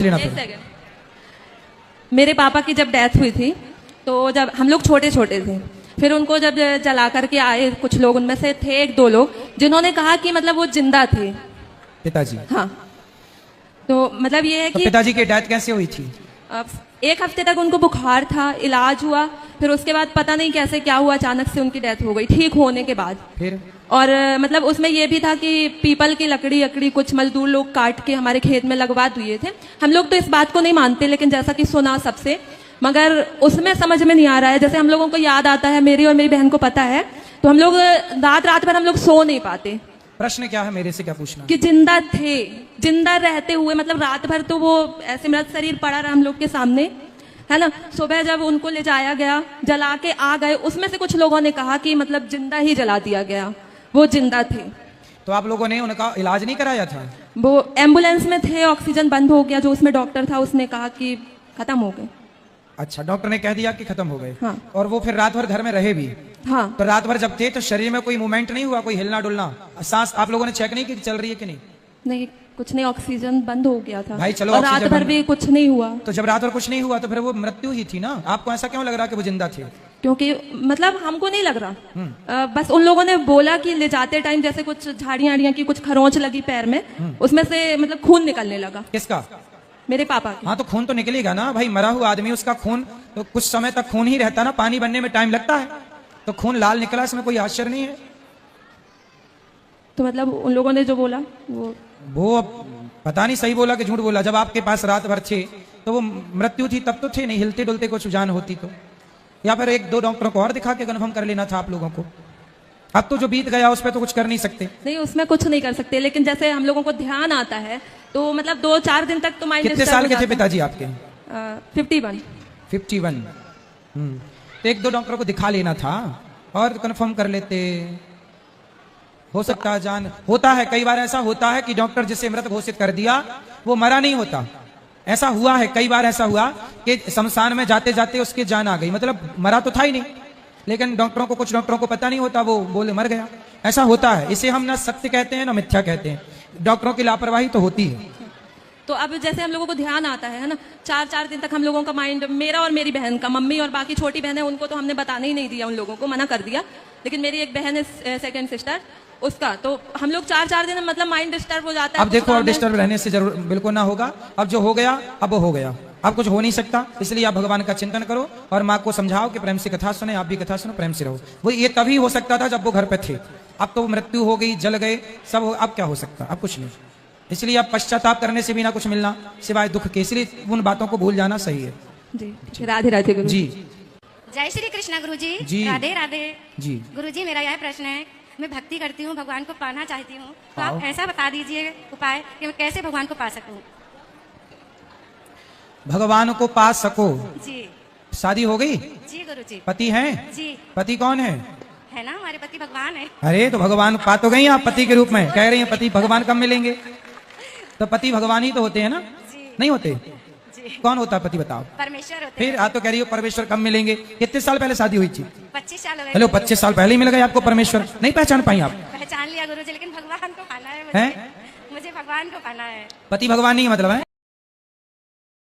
लेना एक सेकंड। मेरे पापा की जब डेथ हुई थी तो जब हम लोग छोटे छोटे थे, फिर उनको जब जला करके आए कुछ लोग, उनमें से थे एक दो लोग जिन्होंने कहा कि मतलब वो जिंदा थे। पिताजी। हाँ, तो मतलब ये है तो कि पिताजी की डेथ कैसे हुई थी? एक हफ्ते तक उनको बुखार था, इलाज हुआ, फिर उसके बाद पता नहीं कैसे क्या हुआ, अचानक से उनकी डेथ हो गई ठीक होने के बाद। फिर और मतलब उसमें यह भी था कि पीपल की लकड़ी अकड़ी कुछ मजदूर लोग काट के हमारे खेत में लगवा दिए थे। हम लोग तो इस बात को नहीं मानते, लेकिन जैसा कि सुना सबसे, मगर उसमें समझ में नहीं आ रहा है। जैसे हम लोगों को याद आता है, मेरी और मेरी बहन को पता है, तो हम लोग रात रात भर हम लोग सो नहीं पाते। प्रश्न क्या है, मेरे से क्या पूछना? कि जिंदा थे, जिंदा रहते हुए, मतलब रात भर तो वो ऐसे मृत शरीर पड़ा रहा हम लोग के सामने, है ना। सुबह जब उनको ले जाया गया, जला के आ गए, उसमें से कुछ लोगों ने कहा कि मतलब जिंदा ही जला दिया गया, वो जिंदा थे। तो आप लोगों ने उनका इलाज नहीं कराया था? वो एम्बुलेंस में थे, ऑक्सीजन बंद हो गया, जो उसमें डॉक्टर था उसने कहा कि खत्म हो गए। अच्छा, डॉक्टर ने कह दिया कि खत्म हो गए। हाँ। और वो फिर रात भर घर में रहे भी? हाँ। तो रात भर जब थे तो शरीर में कोई मूवमेंट नहीं हुआ, कोई हिलना डुलना, सांस आप लोगों ने चेक नहीं की कि चल रही है कि नहीं? नहीं, कुछ नहीं, ऑक्सीजन बंद हो गया था भाई चलो, और रात ऑक्सीजन भर भी कुछ नहीं हुआ। तो जब रात भर कुछ नहीं हुआ तो फिर वो मृत्यु ही थी ना। आपको ऐसा क्यों लग रहा कि वो जिंदा थे? क्योंकि मतलब हमको नहीं लग रहा, बस उन लोगों ने बोला कि ले जाते टाइम जैसे कुछ झाड़ियां आड़ियां की कुछ खरोंच लगी पैर में, उसमें से मतलब खून निकलने लगा। किसका? मेरे पापा की। हाँ, तो खून तो निकलेगा ना भाई, मरा हुआ आदमी, उसका खून तो कुछ समय तक खून ही रहता ना, पानी बनने में टाइम लगता है, तो खून लाल निकला, इसमें कोई आश्चर्य नहीं है। तो मतलब उन लोगों ने जो बोला वो पता नहीं सही बोला कि झूठ बोला। जब आपके पास रात भर थे तो वो मृत्यु थी तब तो थे नहीं, हिलते डुलते कुछ जान होती तो, या फिर एक दो डॉक्टरों को और दिखा के कन्फर्म कर लेना था आप लोगों को। अब तो जो बीत गया उस पर तो कुछ कर नहीं सकते। नहीं, उसमें कुछ नहीं कर सकते, लेकिन जैसे हम लोगों को ध्यान आता है तो मतलब 2-4 दिन तक तो माइंड। कितने साल के थे पिताजी आपके? 51। 51। तो एक दो डॉक्टरों को दिखा लेना था और कंफर्म कर लेते, हो सकता है जान। होता है कई बार ऐसा होता है कि डॉक्टर जिसे मृत घोषित कर दिया वो मरा नहीं होता। ऐसा हुआ है कई बार, ऐसा हुआ कि शमशान में जाते जाते उसकी जान आ गई, मतलब मरा तो था ही नहीं, लेकिन डॉक्टरों को, कुछ डॉक्टरों को पता नहीं होता, वो बोले मर गया। ऐसा होता है, इसे हम ना सत्य कहते हैं ना मिथ्या कहते हैं, डॉक्टरों की लापरवाही तो होती है। तो अब जैसे हम लोगों को ध्यान आता है ना, 4-4 दिन तक हम लोगों का माइंड, मेरा और मेरी बहन का, मम्मी और बाकी छोटी बहन है उनको तो हमने बताने ही नहीं दिया, उन लोगों को मना कर दिया, लेकिन मेरी एक बहन है सेकंड सिस्टर, उसका तो हम लोग 4-4 दिन मतलब माइंड डिस्टर्ब हो जाता है। अब देखो, अब डिस्टर्ब रहने से जरूर बिल्कुल ना होगा। अब जो हो गया अब हो गया, अब कुछ हो नहीं सकता, इसलिए आप भगवान का चिंतन करो और माँ को समझाओ कि प्रेम से कथा सुने, आप भी कथा सुनो, प्रेम से रहो। वो ये तभी हो सकता था जब वो घर पे थे, अब तो मृत्यु हो गई, जल गए सब, अब क्या हो सकता, अब कुछ नहीं। इसलिए अब पश्चाताप करने से भी ना कुछ मिलना सिवाय दुख के, इसलिए उन बातों को भूल जाना सही है। जी, राधे राधे गुरु जी। जय श्री कृष्णा गुरुजी। जी। राधे राधे जी। गुरुजी, मेरा यह प्रश्न है, मैं भक्ति करती हूँ, भगवान को पाना चाहती हूँ, तो आप ऐसा बता दीजिए उपाय कि मैं कैसे भगवान को पा सकूं। भगवान को पा सको? जी। शादी हो गई? जी गुरुजी। पति हैं? जी। पति कौन है? है ना, हमारे पति भगवान है। अरे तो भगवान पा तो गई आप पति के रूप में, कह रही हैं पति भगवान कब मिलेंगे? तो पति भगवान ही तो होते हैं ना? जी। नहीं होते? जी। कौन होता है पति, बताओ? परमेश्वर होते फिर आप तो कह रही हो परमेश्वर कब मिलेंगे? कितने साल पहले शादी हुई थी? 25 साल हो गए। हेलो, 25 साल पहले ही मिल गए आपको परमेश्वर? नहीं पहचान पाई आप? पहचान लिया गुरुजी, लेकिन भगवान को पाना है हैं? मुझे भगवान को पाना है। पति भगवान नहीं मतलब है?